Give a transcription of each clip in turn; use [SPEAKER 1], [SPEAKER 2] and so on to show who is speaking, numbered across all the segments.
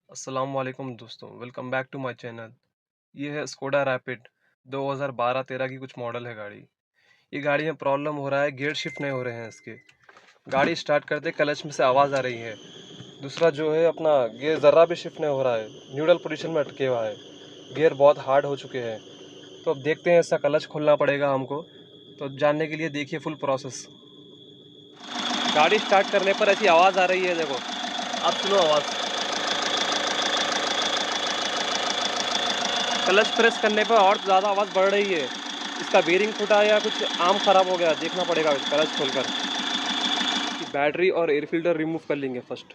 [SPEAKER 1] अस्सलाम वालेकुम दोस्तों, welcome back to my channel. ये है स्कोडा रैपिड 2012-13 की कुछ मॉडल है गाड़ी। ये गाड़ी में प्रॉब्लम हो रहा है, गियर शिफ्ट नहीं हो रहे हैं इसके। गाड़ी स्टार्ट करते क्लच में से आवाज़ आ रही है। दूसरा जो है अपना गियर ज़रा भी शिफ्ट नहीं हो रहा है, न्यूट्रल पोजीशन में अटके हुआ है। गियर बहुत हार्ड हो चुके हैं। तो अब देखते हैं, इसका क्लच खोलना पड़ेगा हमको। तो जानने के लिए देखिए फुल प्रोसेस। गाड़ी स्टार्ट करने पर ऐसी आवाज़ आ रही है, देखो आप सुनो आवाज़। क्लच प्रेस करने पर और ज़्यादा आवाज़ बढ़ रही है। इसका बेरिंग फूटा या कुछ आर्म ख़राब हो गया, देखना पड़ेगा क्लच खोलकर। बैटरी और एयर फिल्टर रिमूव कर लेंगे फर्स्ट।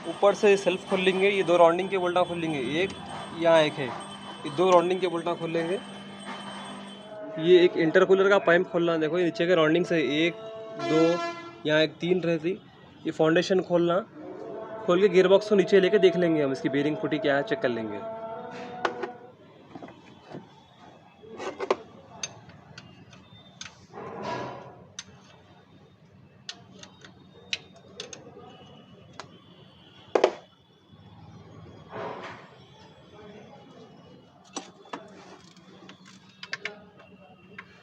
[SPEAKER 1] ऊपर से सेल्फ खोल लेंगे, ये दो राउंडिंग के बोल्टा खोल लेंगे। एक यहाँ एक है, ये दो राउंडिंग के बोल्टा खोल लेंगे। ये एक इंटरकूलर का पाइप खोलना है, देखो ये नीचे के राउंडिंग से एक दो, यहाँ एक तीन रहती। ये फाउंडेशन खोलना, खोल के गियर बॉक्स को नीचे लेके देख लेंगे हम, इसकी बेरिंग फूटी क्या है चेक कर लेंगे।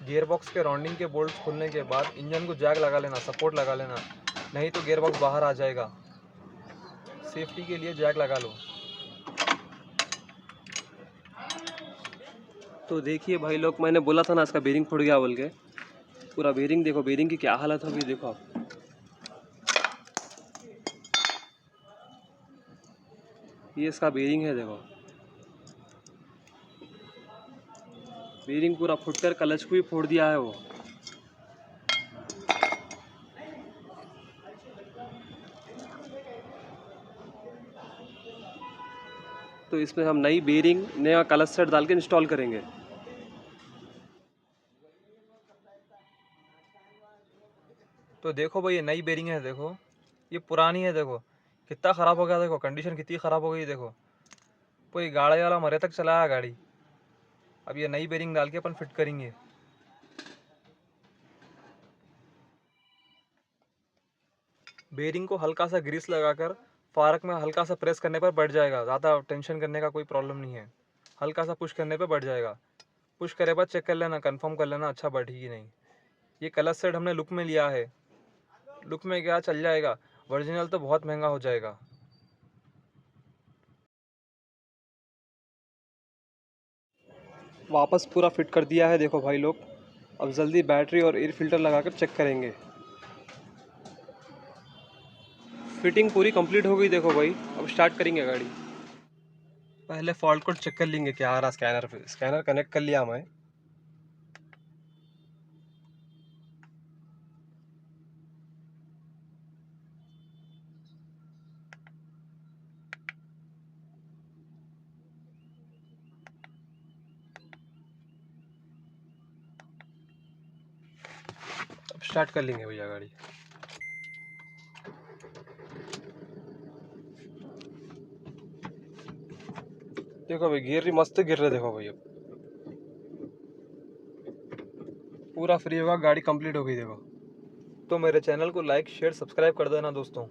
[SPEAKER 1] गियर बॉक्स के राउंडिंग के बोल्ट खोलने के बाद इंजन को जैक लगा लेना, सपोर्ट लगा लेना, नहीं तो गियर बॉक्स बाहर आ जाएगा। सेफ्टी के लिए जैक लगा लो। तो देखिए भाई लोग, मैंने बोला था ना इसका बेरिंग फूट गया बोल के। पूरा बेरिंग देखो, बेरिंग की क्या हालत होगी देखो आप। ये इसका बेरिंग है, देखो बेरिंग पूरा फुटकर क्लच को भी फोड़ दिया है वो। तो इसमें हम नई बेरिंग, नया क्लच सेट डाल के इंस्टॉल करेंगे। तो देखो भाई, ये नई बेरिंग है, देखो ये पुरानी है, देखो कितना ख़राब हो गया, देखो कंडीशन कितनी ख़राब हो गई। देखो कोई गाड़ी वाला मरे तक चलाया गाड़ी। अब ये नई बेरिंग डाल के अपन फिट करेंगे। बेरिंग को हल्का सा ग्रीस लगाकर फारक में हल्का सा प्रेस करने पर बढ़ जाएगा। ज़्यादा टेंशन करने का कोई प्रॉब्लम नहीं है, हल्का सा पुश करने पर बढ़ जाएगा। पुश करे बाद चेक कर लेना, कंफर्म कर लेना अच्छा बढ़ी कि नहीं। ये क्लच सेट हमने लुक में लिया है, लुक में क्या चल जाएगा, ओरिजिनल तो बहुत महंगा हो जाएगा। वापस पूरा फिट कर दिया है, देखो भाई लोग। अब जल्दी बैटरी और एयर फिल्टर लगाकर चेक करेंगे। फिटिंग पूरी कंप्लीट हो गई, देखो भाई। अब स्टार्ट करेंगे गाड़ी। पहले फॉल्ट कोड चेक कर लेंगे क्या आ रहा स्कैनर पे। स्कैनर कनेक्ट कर लिया मैं। अब स्टार्ट कर लेंगे भैया गाड़ी। देखो भाई, गियर भी मस्त गिर रहे, देखो भाई अब पूरा फ्री होगा, गाड़ी कंप्लीट हो गई देखो। तो मेरे चैनल को लाइक शेयर सब्सक्राइब कर देना दोस्तों।